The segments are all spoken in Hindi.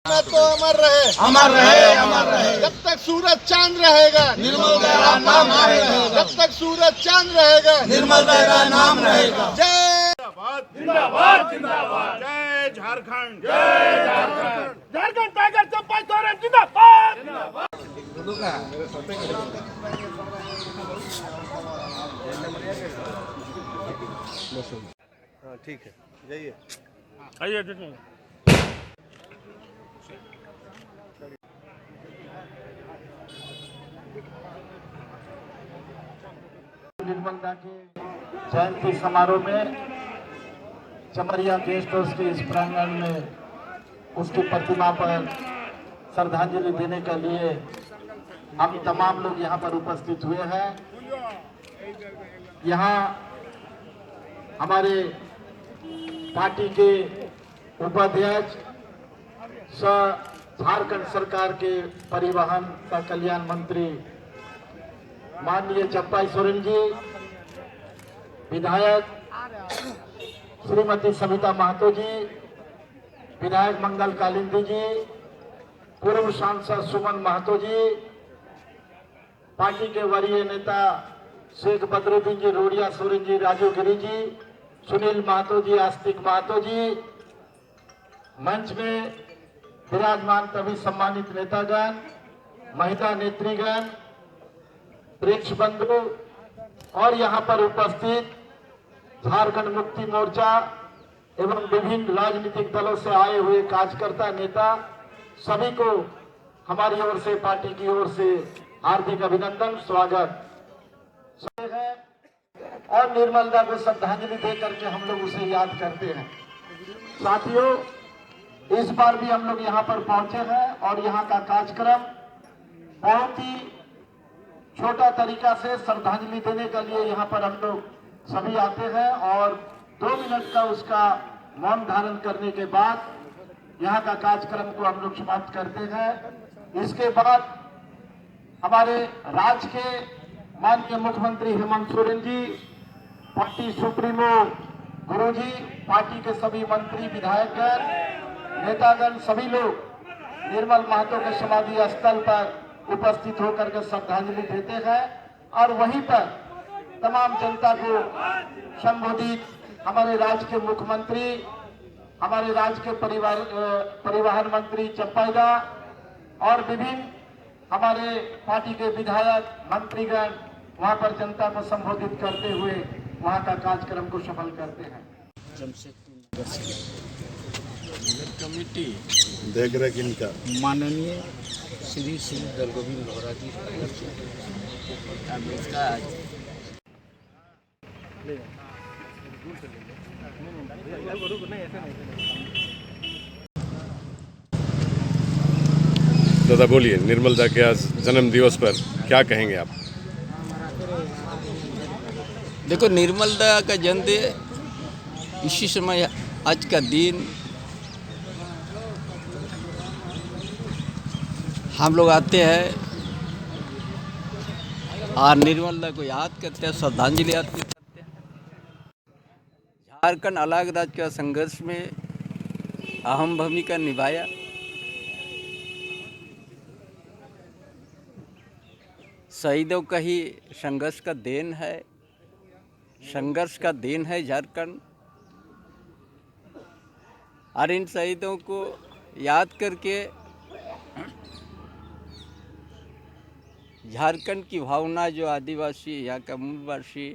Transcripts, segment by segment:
तो अमर रहे, अमर रहे, अमर रहे। जब तक सूरज चांद रहेगा निर्मल तेरा नाम रहेगा। जब तक सूरज चांद रहेगा निर्मल तेरा नाम रहेगा। जय जिंदाबाद जिंदाबाद जय झारखंड जय झारखंड झारखंड टाइगर चंपा सोरेन जिंदाबाद। ठीक है, जाइए। आइए निर्मल दा के जयंती समारोह में चमरिया गेस्ट हाउस के इस प्रांगण में उसकी प्रतिमा पर श्रद्धांजलि देने के लिए हम तमाम लोग यहाँ पर उपस्थित हुए हैं। यहाँ हमारे पार्टी के उपाध्यक्ष झारखंड सरकार के परिवहन का कल्याण मंत्री माननीय चंपाई सोरेन जी, विधायक श्रीमती सविता महतो जी, विधायक मंगल कालिंदी जी, पूर्व सांसद सुमन महतो जी, पार्टी के वरीय नेता शेख बदरुद्दीन जी, रोडिया सोरेन जी, राजू गिरी जी, सुनील महतो जी, आस्तिक महतो जी, मंच में विराजमान सभी सम्मानित नेतागण, महिला नेत्रीगण, वृक्ष बंधु और यहाँ पर उपस्थित झारखंड मुक्ति मोर्चा एवं विभिन्न राजनीतिक दलों से आए हुए कार्यकर्ता नेता, सभी को हमारी ओर से, पार्टी की ओर से हार्दिक अभिनंदन, स्वागत है। और निर्मल दा को श्रद्धांजलि दे करके हम लोग उसे याद करते हैं। साथियों, इस बार भी हम लोग यहाँ पर पहुंचे हैं और यहाँ का कार्यक्रम बहुत ही छोटा तरीका से श्रद्धांजलि देने के लिए यहाँ पर हम लोग सभी आते हैं और 2 मिनट का उसका मौन धारण करने के बाद यहाँ का कार्यक्रम को हम लोग समाप्त करते हैं। इसके बाद हमारे राज्य के माननीय मुख्यमंत्री हेमंत सोरेन जी, पार्टी सुप्रीमो गुरु जी, पार्टी के सभी मंत्री, विधायकगण, नेतागण, सभी लोग निर्मल महतो के समाधि स्थल पर उपस्थित होकर के श्रद्धांजलि देते हैं और वहीं पर तमाम जनता को संबोधित हमारे राज्य के मुख्यमंत्री, हमारे राज्य के परिवहन मंत्री चंपाईदा और विभिन्न हमारे पार्टी के विधायक, मंत्रीगण वहां पर जनता को संबोधित करते हुए वहां का कार्यक्रम को सफल करते हैं। कमेटी देख रहे किनका माननीय श्री दल गोविंद लोहरा जी दादा बोलिए, निर्मल दा के आज जन्म दिवस पर क्या कहेंगे आप? देखो, निर्मल दा का जन्मदिन इसी समय, आज का दिन हम लोग आते हैं और निर्मल दा को याद करते हैं, श्रद्धांजलि अर्पित करते हैं। झारखंड अलग राज्य का संघर्ष में अहम भूमिका निभाया। शहीदों का ही संघर्ष का देन है, संघर्ष का देन है झारखंड। और इन शहीदों को याद करके झारखंड की भावना, जो आदिवासी, यहाँ का मूलवासी,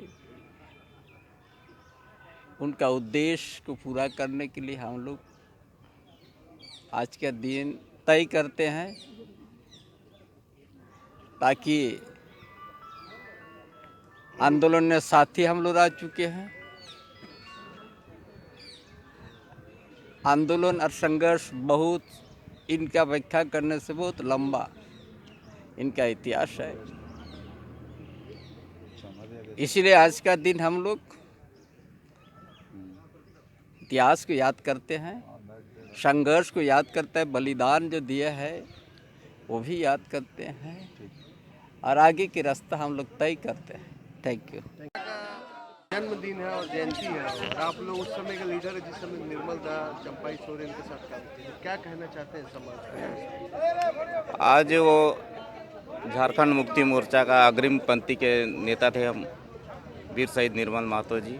उनका उद्देश्य को पूरा करने के लिए हम लोग आज का दिन तय करते हैं, ताकि आंदोलन में साथी हम लोग आ चुके हैं। आंदोलन और संघर्ष बहुत, इनका व्याख्या करने से बहुत लंबा इनका इतिहास है। इसीलिए आज का दिन हम लोग इतिहास को याद करते हैं, संघर्ष को याद करते हैं, बलिदान जो दिया है वो भी याद करते हैं और आगे की रास्ता हम लोग तय करते हैं। Thank you. जन्मदिन है और जयंती है और आप लोग उस समय के लीडर है जिस समय निर्मल दा चंपाई सोरेन के साथ काम किए थे। क्या कहना चाहते हैं समाज को? आज वो झारखंड मुक्ति मोर्चा का अग्रिम पंक्ति के नेता थे हम वीर शहीद निर्मल महतो जी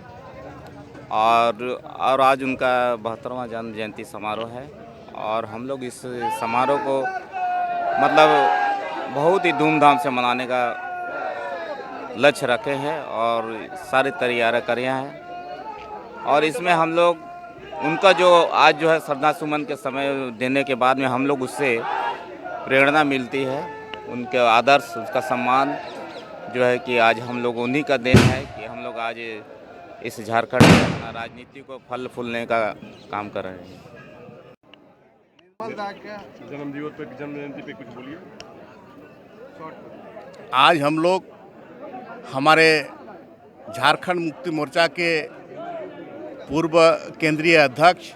और आज उनका 72वां जन्म जयंती समारोह है और हम लोग इस समारोह को मतलब बहुत ही धूमधाम से मनाने का लक्ष्य रखे हैं और सारी तैयारियां करी हैं और इसमें हम लोग उनका जो आज जो है श्रद्धा सुमन के समय देने के बाद में हम लोग उससे प्रेरणा मिलती है, उनके आदर्श उसका सम्मान जो है कि आज हम लोग उन्हीं का देन है कि हम लोग आज इस झारखंड में अपना राजनीति को फल फूलने का काम कर रहे हैं। निर्मल दा क्या जन्म दिवस पे जन्म जयंती पे कुछ बोलिए। आज हम लोग हमारे झारखंड मुक्ति मोर्चा के पूर्व केंद्रीय अध्यक्ष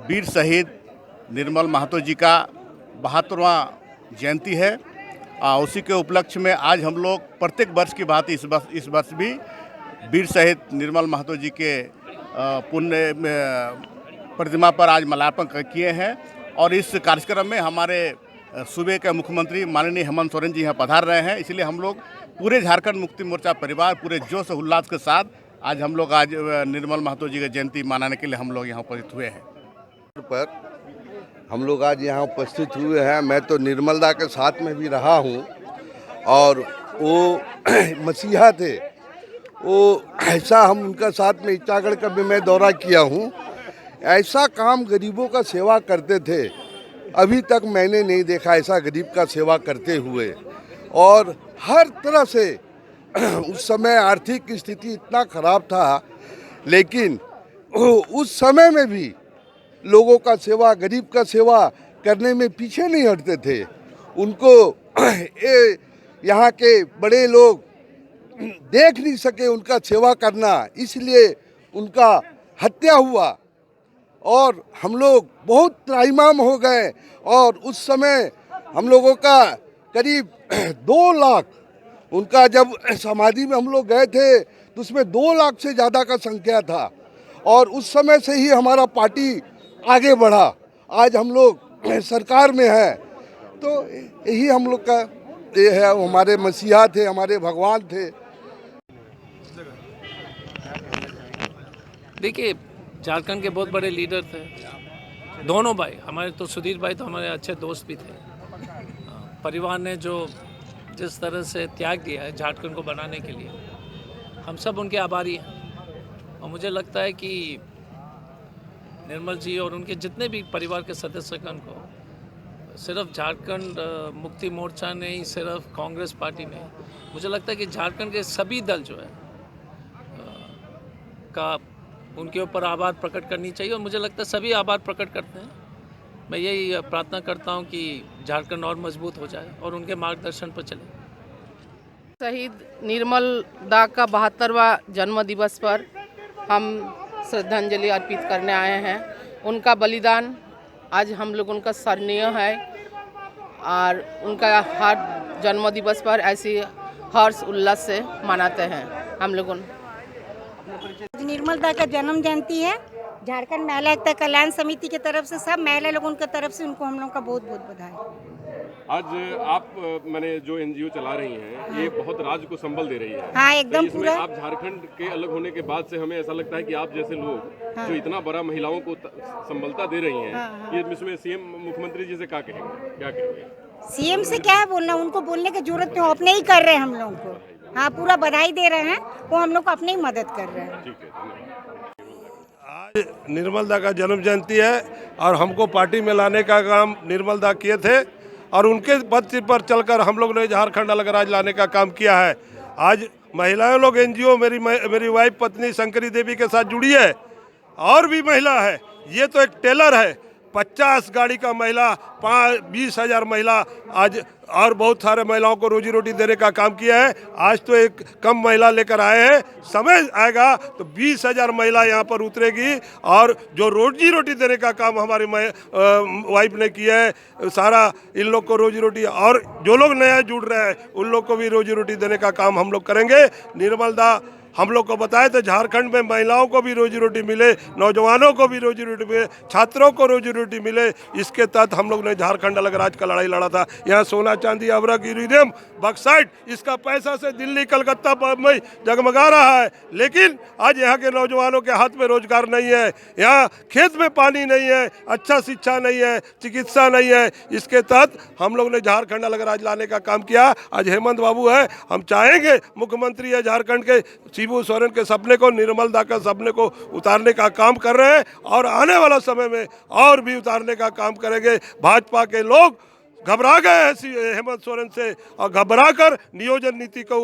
वीर शहीद निर्मल महतो जी का 72वां जयंती है। उसी के उपलक्ष्य में आज हम लोग प्रत्येक वर्ष की बात इस वर्ष भी वीर शहीद निर्मल महतो जी के पुण्य प्रतिमा पर आज माल्यार्पण किए हैं और इस कार्यक्रम में हमारे सूबे के मुख्यमंत्री माननीय हेमंत सोरेन जी यहाँ पधार रहे हैं। इसलिए हम लोग पूरे झारखंड मुक्ति मोर्चा परिवार पूरे जोश उल्लास के साथ आज हम लोग आज निर्मल महतो जी की जयंती मनाने के लिए हम लोग यहाँ उपस्थित हुए हैं। पर हम लोग आज यहाँ उपस्थित हुए हैं। मैं तो निर्मल दा के साथ में भी रहा हूँ और वो मसीहा थे, वो ऐसा हम उनका साथ में इटागढ़ का भी मैं दौरा किया हूँ। ऐसा काम गरीबों का सेवा करते थे, अभी तक मैंने नहीं देखा ऐसा गरीब का सेवा करते हुए। और हर तरह से उस समय आर्थिक स्थिति इतना खराब था, लेकिन उस समय में भी लोगों का सेवा, गरीब का सेवा करने में पीछे नहीं हटते थे। उनको यहाँ के बड़े लोग देख नहीं सके उनका सेवा करना, इसलिए उनका हत्या हुआ और हम लोग बहुत त्राहिमाम हो गए। और उस समय हम लोगों का करीब 2 लाख, उनका जब समाधि में हम लोग गए थे तो उसमें 2 लाख से ज़्यादा का संख्या था और उस समय से ही हमारा पार्टी आगे बढ़ा। आज हम लोग सरकार में है तो यही हम लोग का ये है, हमारे मसीहा थे, हमारे भगवान थे। देखिए, झारखंड के बहुत बड़े लीडर थे दोनों भाई हमारे, तो सुधीर भाई तो हमारे अच्छे दोस्त भी थे। परिवार ने जो जिस तरह से त्याग दिया है झारखंड को बनाने के लिए, हम सब उनके आभारी हैं। और मुझे लगता है कि निर्मल जी और उनके जितने भी परिवार के सदस्यगण को सिर्फ झारखंड मुक्ति मोर्चा ने ही, सिर्फ कांग्रेस पार्टी ने, मुझे लगता है कि झारखंड के सभी दल जो है का उनके ऊपर आभार प्रकट करनी चाहिए और मुझे लगता है सभी आभार प्रकट करते हैं। मैं यही प्रार्थना करता हूं कि झारखंड और मजबूत हो जाए और उनके मार्गदर्शन पर चले। शहीद निर्मल दा का 72वां जन्म दिवस पर हम श्रद्धांजलि अर्पित करने आए हैं। उनका बलिदान आज हम लोग उनका सराहनीय है और उनका हर जन्म दिवस पर ऐसी हर्ष उल्लास से मनाते हैं हम लोग। निर्मल दा का जन्म जयंती है। झारखंड महिला एकता कल्याण समिति की तरफ से सब महिला लोगों की तरफ से उनको हम लोग का बहुत बहुत बधाई। आज आप मैंने जो एनजीओ चला रही हैं, ये बहुत राज्य को संबल दे रही है। हाँ, एकदम तो पूरा। आप झारखंड के अलग होने के बाद से हमें ऐसा लगता है कि आप जैसे लोग जो इतना बड़ा महिलाओं को संबलता दे रही हैं, ये इसमें सीएम मुख्यमंत्री जी से क्या कहेंगे, क्या कहेंगे? सीएम से क्या है बोलना, उनको बोलने की जरूरत नहीं, अपने ही कर रहे हैं हम लोगों को। हाँ, पूरा बधाई दे रहे हैं, वो हम लोग को अपने ही मदद कर रहे हैं। ठीक है, धन्यवाद। आज निर्मल दा का जन्म जयंती है और हमको पार्टी में लाने का काम निर्मल दा किए थे और उनके पद पर चलकर हम लोग ने झारखंड अलग राज्य लाने का काम किया है। आज महिलाएं लोग एनजीओ मेरी वाइफ पत्नी शंकरी देवी के साथ जुड़ी है और भी महिला है। ये तो एक टेलर है, 50 गाड़ी का महिला, 20,000 महिला आज और बहुत सारे महिलाओं को रोजी रोटी देने का काम किया है। आज तो एक कम महिला लेकर आए हैं, समय आएगा तो 20,000 महिला यहाँ पर उतरेगी और जो रोजी रोटी देने का काम हमारी वाइफ ने किया है, सारा इन लोग को रोजी रोटी, और जो लोग नया जुड़ रहे हैं उन लोग को भी रोजी रोटी देने का काम हम लोग करेंगे। निर्मल दा हम लोग को बताया तो झारखंड में महिलाओं को भी रोजी रोटी मिले, नौजवानों को भी रोजी रोटी मिले, छात्रों को रोजी रोटी मिले। इसके तहत हम लोग ने झारखंड अलग राज्य का लड़ाई लड़ा था। यहाँ सोना चांदी अवरक यूरेनियम बक्साइट इसका पैसा से दिल्ली कलकत्ता बम्बई जगमगा रहा है, लेकिन आज यहाँ के नौजवानों के हाथ में रोजगार नहीं है, यहाँ खेत में पानी नहीं है, अच्छा शिक्षा नहीं है, चिकित्सा नहीं है। इसके तहत हम लोग ने झारखंड अलग राज्य लाने का काम किया। आज हेमंत बाबू है, हम चाहेंगे मुख्यमंत्री है झारखंड के, शिबू सोरेन के सपने को, निर्मल दा का सपने को उतारने का काम कर रहे हैं और आने वाला समय में और भी उतारने का काम करेंगे। भाजपा के लोग घबरा गए हैं हेमंत सोरेन से और घबरा कर नियोजन नीति को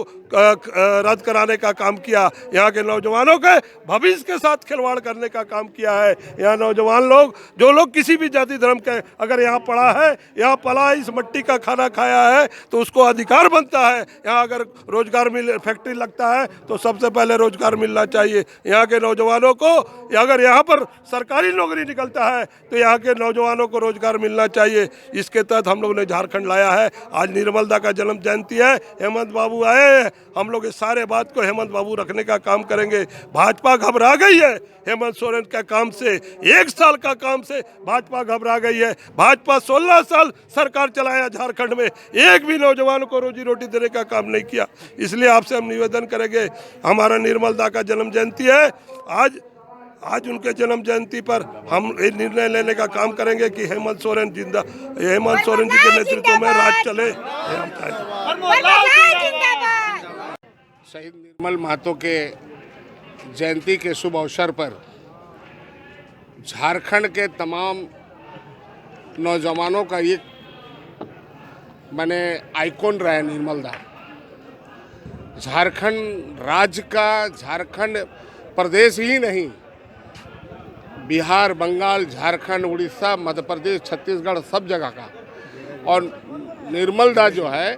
रद्द कराने का काम किया। यहाँ के नौजवानों के भविष्य के साथ खिलवाड़ करने का काम किया है। यहाँ नौजवान लोग, जो लोग किसी भी जाति धर्म के अगर यहाँ पढ़ा है, यहाँ पला इस मट्टी का खाना खाया है तो उसको अधिकार बनता है। यहाँ अगर रोजगार मिल फैक्ट्री लगता है तो सबसे पहले रोजगार मिलना चाहिए। यहाँ के नौजवानों को अगर यहाँ पर सरकारी नौकरी निकलता है तो यहाँ के नौजवानों को रोजगार मिलना चाहिए। इसके तहत हम लोग ने झारखंड लाया है। आज निर्मल दा का जन्म जयंती है, हेमंत बाबू आए हैं, हम लोग इस सारे बात को हेमंत बाबू रखने का काम करेंगे। भाजपा घबरा गई है हेमंत सोरेन के काम से, 1 साल का काम से भाजपा घबरा गई है। भाजपा 16 साल सरकार चलाया झारखंड में, एक भी नौजवान को रोजी रोटी देने का काम नहीं किया। इसलिए आपसे हम निवेदन करेंगे, हमारा निर्मल दा का जन्म जयंती है, आज उनके जन्म जयंती पर हम ये निर्णय लेने का काम करेंगे कि हेमंत सोरेन जी के नेतृत्व में राज चले। शहीद निर्मल महतो के जयंती के शुभ अवसर पर झारखंड के तमाम नौजवानों का ये माने आइकॉन रहा है निर्मल दा। झारखंड राज्य का, झारखंड प्रदेश ही नहीं, बिहार, बंगाल, झारखंड, उड़ीसा, मध्य प्रदेश, छत्तीसगढ़, सब जगह का। और निर्मल दा जो है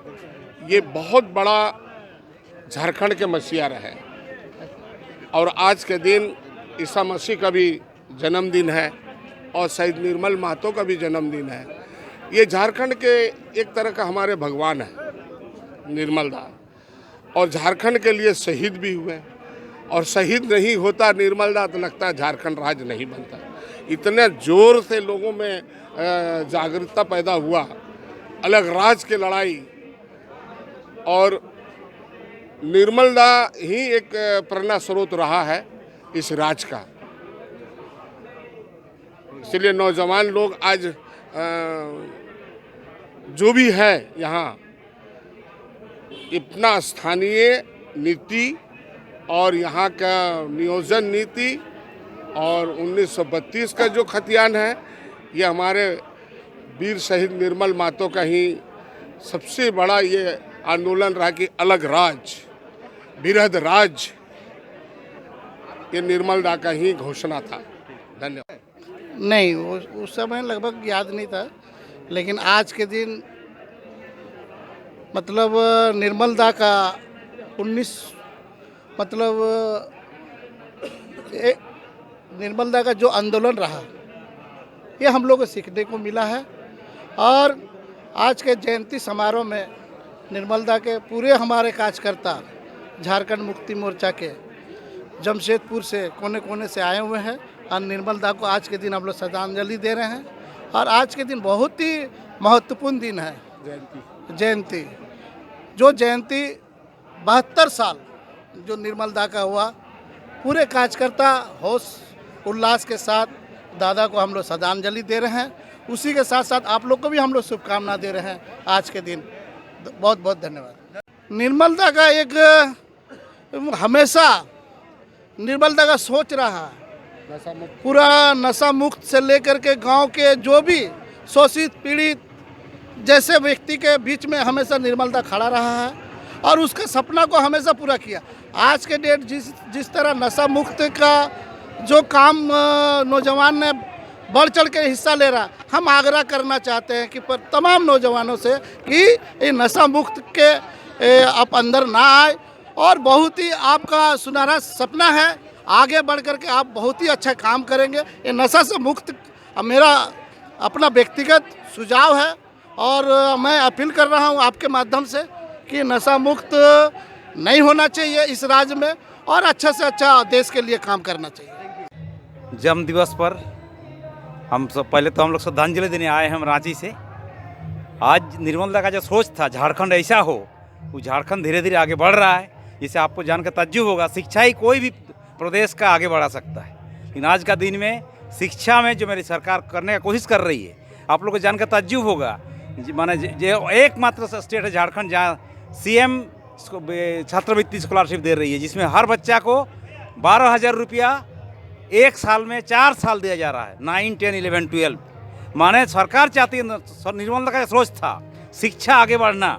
ये बहुत बड़ा झारखंड के मसीहा रहे और आज के दिन ईसा मसीह का भी जन्मदिन है और शहीद निर्मल महतो का भी जन्मदिन है। ये झारखंड के एक तरह का हमारे भगवान है निर्मल दा, और झारखंड के लिए शहीद भी हुए। और शहीद नहीं होता निर्मल दा तो लगता है झारखंड राज्य नहीं बनता। इतने जोर से लोगों में जागरूकता पैदा हुआ, अलग राज्य की लड़ाई, और निर्मल दा ही एक प्रेरणा स्रोत रहा है इस राज्य का। इसलिए नौजवान लोग आज जो भी है यहाँ अपना स्थानीय नीति और यहाँ का नियोजन नीति और 1932 का जो खतियान है, ये हमारे वीर शहीद निर्मल महतो का ही सबसे बड़ा ये आंदोलन रहा कि अलग राज्य, बिरहद राज्य, ये निर्मल दा का ही घोषणा था। धन्यवाद। नहीं, उस समय लगभग याद नहीं था, लेकिन आज के दिन मतलब निर्मल दा का 19 निर्मल दा का जो आंदोलन रहा, ये हम लोग को सीखने को मिला है। और आज के जयंती समारोह में निर्मल दा के पूरे हमारे कार्यकर्ता झारखंड मुक्ति मोर्चा के जमशेदपुर से कोने कोने से आए हुए हैं और निर्मल दा को आज के दिन हम लोग श्रद्धांजलि दे रहे हैं। और आज के दिन बहुत ही महत्वपूर्ण दिन है, जयंती। जो जयंती 72 साल जो निर्मल दा का हुआ, पूरे कार्यकर्ता होश उल्लास के साथ दादा को हम लोग श्रद्धांजलि दे रहे हैं। उसी के साथ साथ आप लोग को भी हम लोग शुभकामना दे रहे हैं आज के दिन। बहुत बहुत धन्यवाद। निर्मल दा का एक हमेशा निर्मल दा का सोच रहा है, पूरा नशा मुक्त से लेकर के गांव के जो भी शोषित पीड़ित जैसे व्यक्ति के बीच में हमेशा निर्मल दा खड़ा रहा है और उसके सपना को हमेशा पूरा किया। आज के डेट जिस तरह नशा मुक्त का जो काम नौजवान ने बढ़ चढ़ के हिस्सा ले रहा, हम आग्रह करना चाहते हैं कि पर तमाम नौजवानों से कि ये नशा मुक्त के आप अंदर ना आए। और बहुत ही आपका सुनहरा सपना है, आगे बढ़ कर के आप बहुत ही अच्छा काम करेंगे। ये नशा से मुक्त मेरा अपना व्यक्तिगत सुझाव है और मैं अपील कर रहा हूँ आपके माध्यम से कि नशा मुक्त नहीं होना चाहिए इस राज्य में। और अच्छा से अच्छा देश के लिए काम करना चाहिए। जन्म दिवस पर हम सब पहले तो हम लोग श्रद्धांजलि देने आए हैं हम रांची से। आज निर्मल दा का जो सोच था झारखंड ऐसा हो, वो झारखंड धीरे धीरे आगे बढ़ रहा है। जिसे आपको जानकर ताज्जुब होगा, शिक्षा ही कोई भी प्रदेश का आगे बढ़ा सकता है, लेकिन आज का दिन में शिक्षा में जो मेरी सरकार करने का कोशिश कर रही है, आप लोग को जानकर ताज्जुब होगा। माने जो एकमात्र स्टेट है झारखंड जहाँ सीएम छात्रवृत्ति स्कॉलरशिप दे रही है, जिसमें हर बच्चा को 12,000 रुपया एक साल में 4 साल दिया जा रहा है, 9, 10, 11, 12। माने सरकार चाहती है, निर्मल दा का सोच था शिक्षा आगे बढ़ना,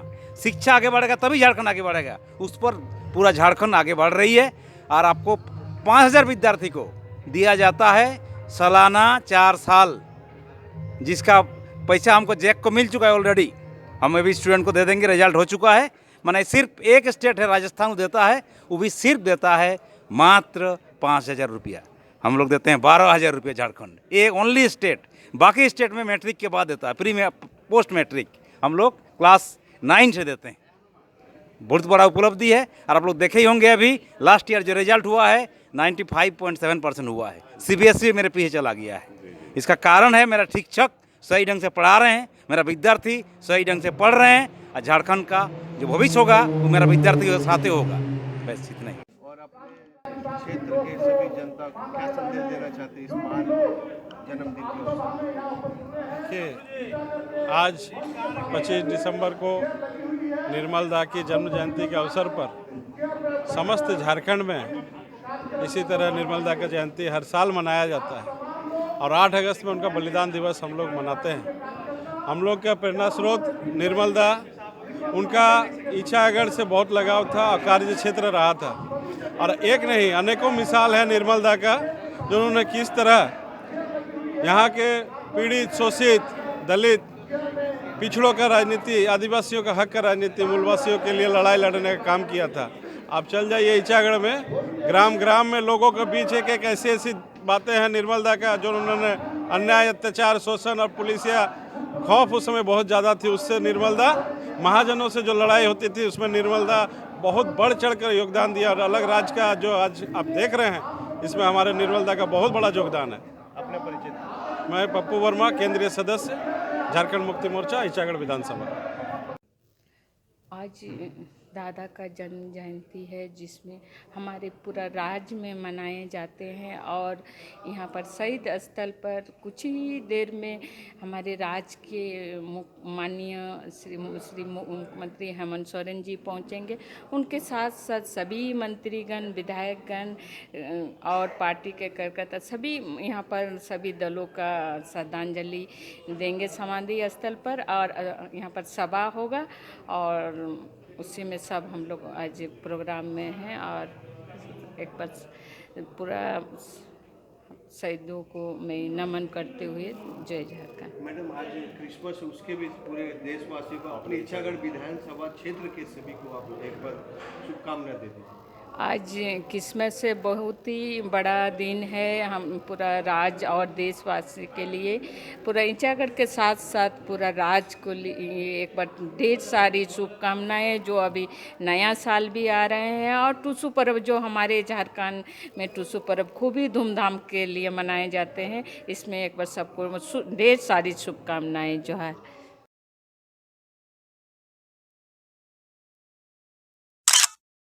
शिक्षा आगे बढ़ेगा तभी झारखंड आगे बढ़ेगा। उस पर पूरा झारखंड आगे बढ़ रही है। और आपको 5,000 विद्यार्थी को दिया जाता है सालाना 4 साल, जिसका पैसा हमको जैक को मिल चुका है ऑलरेडी। हम अभी स्टूडेंट को दे देंगे, रिजल्ट हो चुका है। माने सिर्फ एक स्टेट है राजस्थान, वो देता है, वो भी सिर्फ देता है मात्र 5,000 रुपया। हम लोग देते हैं 12,000 रुपये झारखंड, एक ओनली स्टेट। बाकी स्टेट में मैट्रिक के बाद देता है, प्री में पोस्ट मैट्रिक हम लोग क्लास 9 से देते हैं। बहुत बड़ा उपलब्धि है। और आप लोग देखे ही होंगे अभी लास्ट ईयर जो रिजल्ट हुआ है 95.7% हुआ है। CBSE मेरे पीछे चला गया है। इसका कारण है मेरा शिक्षक सही ढंग से पढ़ा रहे हैं, मेरा विद्यार्थी सही ढंग से पढ़ रहे हैं, और झारखंड का जो भविष्य होगा वो मेरा विद्यार्थी के साथ ही होगा। बस इतना ही। और अपने क्षेत्र के सभी जनता को क्या संदेश देना चाहते हैं इस महान जन्मदिन के अवसर? देखिए, आज 25 दिसंबर को निर्मल दा की जन्म जयंती के अवसर पर समस्त झारखंड में इसी तरह निर्मल दा का जयंती हर साल मनाया जाता है। और 8 अगस्त में उनका बलिदान दिवस हम लोग मनाते हैं। हम लोग का प्रेरणा स्रोत निर्मल दा, उनका ईचागढ़ से बहुत लगाव था और कार्य क्षेत्र रहा था। और एक नहीं अनेकों मिसाल है निर्मल दा का, जो उन्होंने किस तरह यहाँ के पीड़ित, शोषित, दलित, पिछड़ों का राजनीति, आदिवासियों का हक का राजनीति, मूलवासियों के लिए लड़ाई लड़ने का काम किया था। आप चल जाइए ईचागढ़ में, ग्राम ग्राम में लोगों के बीच एक ऐसी ऐसी बातें हैं निर्मल दा का, जो उन्होंने अन्याय, अत्याचार, शोषण और पुलिसिया खौफ उस समय बहुत ज़्यादा थी, उससे निर्मल दा, महाजनों से जो लड़ाई होती थी उसमें निर्मल दा बहुत बढ़ चढ़ कर योगदान दिया। और अलग राज्य का जो आज आप देख रहे हैं, इसमें हमारे निर्मल दा का बहुत बड़ा योगदान है। अपने परिचय। मैं पप्पू वर्मा, केंद्रीय सदस्य, झारखंड मुक्ति मोर्चा, ईचागढ़ विधानसभा। आज दादा का जन्म जयंती है, जिसमें हमारे पूरा राज्य में मनाए जाते हैं। और यहाँ पर शहीद स्थल पर कुछ ही देर में हमारे राज्य के माननीय श्री मुख्यमंत्री हेमंत सोरेन जी पहुँचेंगे। उनके साथ साथ सभी मंत्रीगण, विधायकगण और पार्टी के कार्यकर्ता सभी यहाँ पर सभी दलों का श्रद्धांजलि देंगे समाधि स्थल पर। और यहाँ पर सभा होगा और उसी में सब हम लोग आज प्रोग्राम में हैं। और एक बार पूरा शहीदों को मैं नमन करते हुए जय झारखंड। मैडम, आज क्रिसमस, उसके भी पूरे देशवासियों को, अपनी ईचागढ़ विधानसभा क्षेत्र के सभी को आप एक बार शुभकामनाएं दे दीजिए। आज क्रिसमस से बहुत ही बड़ा दिन है हम पूरा राज्य और देशवासी के लिए, पूरा ईचागढ़ के साथ साथ पूरा राज्य को लिए एक बार ढेर सारी शुभकामनाएं। जो अभी नया साल भी आ रहे हैं और टूसू पर्व, जो हमारे झारखंड में टूसू पर्व खूब ही धूमधाम के लिए मनाए जाते हैं, इसमें एक बार सबको ढेर सारी शुभकामनाएं जो है।